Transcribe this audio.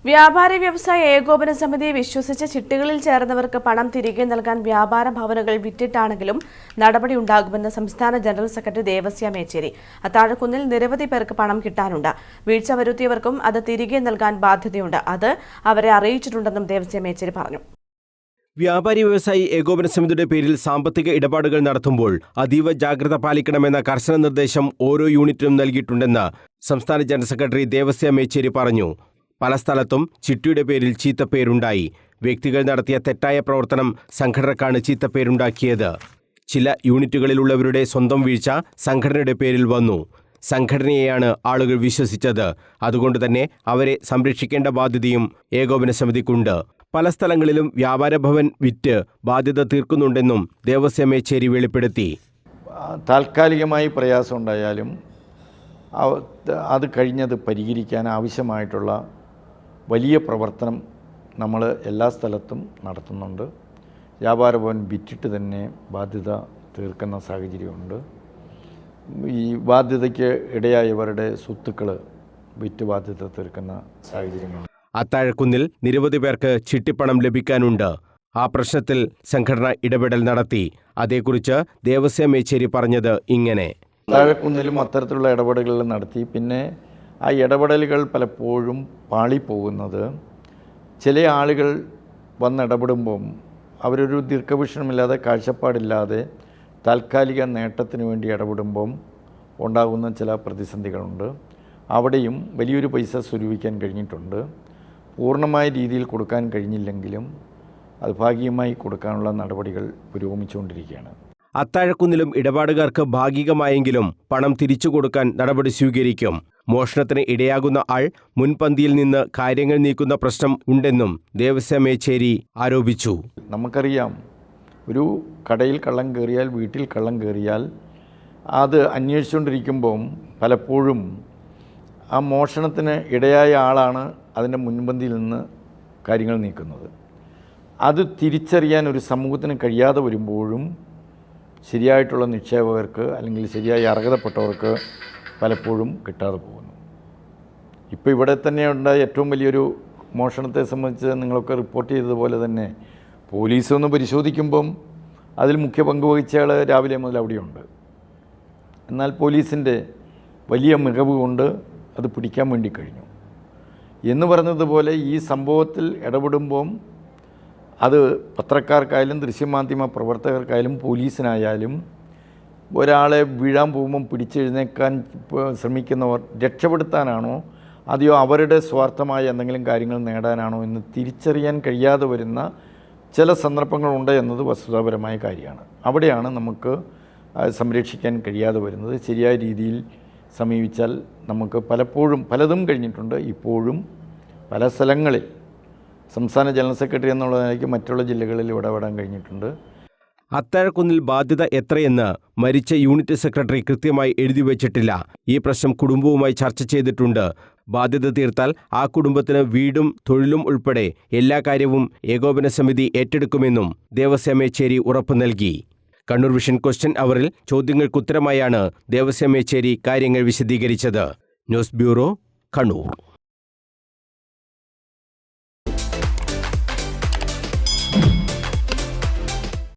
വ്യാപാരി വ്യവസായ ഏകോപന സമിതിയെ വിശ്വസിച്ച് ചിട്ടികളിൽ ചേർന്നവർക്ക് പണം തിരികെ നൽകാൻ വ്യാപാര ഭവനുകൾ വിറ്റിട്ടാണെങ്കിലും നടപടിയുണ്ടാകുമെന്ന് സംസ്ഥാന ജനറൽ സെക്രട്ടറി ദേവസ്യ മേച്ചേരി. അത്താഴക്കുന്നിൽ നിരവധി പേർക്ക് പണം കിട്ടാനുണ്ട്. വീഴ്ച വരുത്തിയവർക്കും അത് തിരികെ നൽകാൻ ബാധ്യതയുണ്ട്. അത് അവരെ അറിയിച്ചിട്ടുണ്ടെന്നും ദേവസ്യ മേച്ചേരി പറഞ്ഞു. വ്യാപാരി വ്യവസായി ഏകോപന സമിതിയുടെ പേരിൽ സാമ്പത്തിക ഇടപാടുകൾ നടത്തുമ്പോൾ അതീവ ജാഗ്രത പാലിക്കണമെന്ന കർശന നിർദ്ദേശം ഓരോ യൂണിറ്റിനും നൽകിയിട്ടുണ്ടെന്ന് സംസ്ഥാന ജനറൽ സെക്രട്ടറി ദേവസ്യ മേച്ചേരി പറഞ്ഞു. പല സ്ഥലത്തും ചിട്ടിയുടെ പേരിൽ ചീത്തപ്പേരുണ്ടായി. വ്യക്തികൾ നടത്തിയ തെറ്റായ പ്രവർത്തനം സംഘടനക്കാണ് ചീത്തപ്പേരുണ്ടാക്കിയത്. ചില യൂണിറ്റുകളിലുള്ളവരുടെ സ്വന്തം വീഴ്ച സംഘടനയുടെ പേരിൽ വന്നു. സംഘടനയെയാണ് ആളുകൾ വിശ്വസിച്ചത്. അതുകൊണ്ട് തന്നെ അവരെ സംരക്ഷിക്കേണ്ട ബാധ്യതയും ഏകോപന സമിതിക്കുണ്ട്. പല സ്ഥലങ്ങളിലും വ്യാപാര ഭവൻ വിറ്റ് ബാധ്യത തീർക്കുന്നുണ്ടെന്നും ദേവസ്യ മേച്ചേരി വെളിപ്പെടുത്തി. താൽക്കാലികമായി പ്രയാസം ഉണ്ടായാലും അത് കഴിഞ്ഞത് പരിഹരിക്കാൻ ആവശ്യമായിട്ടുള്ള വലിയ പ്രവർത്തനം നമ്മൾ എല്ലാ സ്ഥലത്തും നടത്തുന്നുണ്ട്. വ്യാപാര ഭവൻ വിറ്റിട്ട് തന്നെ ബാധ്യത തീർക്കുന്ന സാഹചര്യമുണ്ട്. ഈ ബാധ്യതയ്ക്ക് ഇടയായവരുടെ സ്വത്തുക്കൾ വിറ്റ് ബാധ്യത തീർക്കുന്ന സാഹചര്യങ്ങളുണ്ട്. അത്താഴക്കുന്നിൽ നിരവധി പേർക്ക് ചിട്ടിപ്പണം ലഭിക്കാനുണ്ട്. ആ പ്രശ്നത്തിൽ സംഘടന ഇടപെടൽ നടത്തി. അതേക്കുറിച്ച് ദേവസ്യ മേച്ചേരി പറഞ്ഞത് ഇങ്ങനെ: അത്താഴക്കുന്നിലും അത്തരത്തിലുള്ള ഇടപെടലുകൾ നടത്തി. പിന്നെ ആ ഇടപെടലുകൾ പലപ്പോഴും പാളിപ്പോകുന്നത് ചില ആളുകൾ വന്നിടപെടുമ്പം അവരൊരു ദീർഘവീക്ഷണമില്ലാതെ കാഴ്ചപ്പാടില്ലാതെ താൽക്കാലിക നേട്ടത്തിന് വേണ്ടി ഇടപെടുമ്പം ഉണ്ടാകുന്ന ചില പ്രതിസന്ധികളുണ്ട്. അവിടെയും വലിയൊരു പൈസ സ്വരൂപിക്കാൻ കഴിഞ്ഞിട്ടുണ്ട്. പൂർണ്ണമായ രീതിയിൽ കൊടുക്കാൻ കഴിഞ്ഞില്ലെങ്കിലും അത് ഭാഗികമായി കൊടുക്കാനുള്ള നടപടികൾ പുരോഗമിച്ചുകൊണ്ടിരിക്കുകയാണ്. അത്താഴക്കുന്നിലും ഇടപാടുകാർക്ക് ഭാഗികമായെങ്കിലും പണം തിരിച്ചു കൊടുക്കാൻ നടപടി സ്വീകരിക്കും. മോഷണത്തിന് ഇടയാകുന്ന ആൾ മുൻപന്തിയിൽ നിന്ന് കാര്യങ്ങൾ നീക്കുന്ന പ്രശ്നം ഉണ്ടെന്നും ദേവസ്യ മേച്ചേരി ആരോപിച്ചു. നമുക്കറിയാം, ഒരു കടയിൽ കള്ളം കയറിയാൽ, വീട്ടിൽ കള്ളം കയറിയാൽ അത് അന്വേഷിച്ചുകൊണ്ടിരിക്കുമ്പം പലപ്പോഴും ആ മോഷണത്തിന് ഇടയായ ആളാണ് അതിൻ്റെ മുൻപന്തിയിൽ നിന്ന് കാര്യങ്ങൾ നീക്കുന്നത്. അത് തിരിച്ചറിയാൻ ഒരു സമൂഹത്തിന് കഴിയാതെ വരുമ്പോഴും ശരിയായിട്ടുള്ള നിക്ഷേപകർക്ക് അല്ലെങ്കിൽ ശരിയായി അർഹതപ്പെട്ടവർക്ക് പലപ്പോഴും കിട്ടാതെ പോകുന്നു. ഇപ്പോൾ ഇവിടെ തന്നെ ഉണ്ടായ ഏറ്റവും വലിയൊരു മോഷണത്തെ സംബന്ധിച്ച് നിങ്ങളൊക്കെ റിപ്പോർട്ട് ചെയ്തതുപോലെ തന്നെ പോലീസ് ഒന്ന് പരിശോധിക്കുമ്പം അതിൽ മുഖ്യ പങ്ക് വഹിച്ചയാൾ രാവിലെ മുതൽ അവിടെയുണ്ട്. എന്നാൽ പോലീസിൻ്റെ വലിയ മികവ് കൊണ്ട് അത് പിടിക്കാൻ വേണ്ടി കഴിഞ്ഞു. എന്ന് പറഞ്ഞതുപോലെ ഈ സംഭവത്തിൽ ഇടപെടുമ്പം അത് പത്രക്കാർക്കായാലും ദൃശ്യമാധ്യമ പ്രവർത്തകർക്കായാലും പോലീസിനായാലും ഒരാളെ വീഴാൻ പോകുമ്പം പിടിച്ചെഴുന്നേക്കാൻ ശ്രമിക്കുന്നവർ രക്ഷപ്പെടുത്താനാണോ അതെയോ അവരുടെ സ്വാർത്ഥമായ എന്തെങ്കിലും കാര്യങ്ങൾ നേടാനാണോ എന്ന് തിരിച്ചറിയാൻ കഴിയാതെ വരുന്ന ചില സന്ദർഭങ്ങളുണ്ട് എന്നത് വസ്തുതാപരമായ കാര്യമാണ്. അവിടെയാണ് നമുക്ക് സംരക്ഷിക്കാൻ കഴിയാതെ വരുന്നത്. ശരിയായ രീതിയിൽ സമീപിച്ചാൽ നമുക്ക് പലതും കഴിഞ്ഞിട്ടുണ്ട്. ഇപ്പോഴും പല സ്ഥലങ്ങളിൽ സംസ്ഥാന ജനറൽ സെക്രട്ടറി എന്നുള്ള നിലയ്ക്ക് മറ്റുള്ള ജില്ലകളിൽ ഇടപെടാൻ കഴിഞ്ഞിട്ടുണ്ട്. അത്താഴക്കുന്നിൽ ബാധ്യത എത്രയെന്ന് മരിച്ച യൂണിറ്റ് സെക്രട്ടറി കൃത്യമായി എഴുതി വച്ചിട്ടില്ല. ഈ പ്രശ്നം കുടുംബവുമായി ചർച്ച ചെയ്തിട്ടുണ്ട്. ബാധ്യത തീർത്താൽ ആ കുടുംബത്തിന് വീടും തൊഴിലും ഉൾപ്പെടെ എല്ലാ കാര്യവും ഏകോപന സമിതി ഏറ്റെടുക്കുമെന്നും ദേവസ്യ മേച്ചേരി ഉറപ്പു നൽകി. കണ്ണൂർ വിഷൻ ക്വസ്റ്റ്യൻ അവറിൽ ചോദ്യങ്ങൾക്കുത്തരമായാണ് ദേവസ്യ മേച്ചേരി കാര്യങ്ങൾ വിശദീകരിച്ചത്. News bureau, Kannur.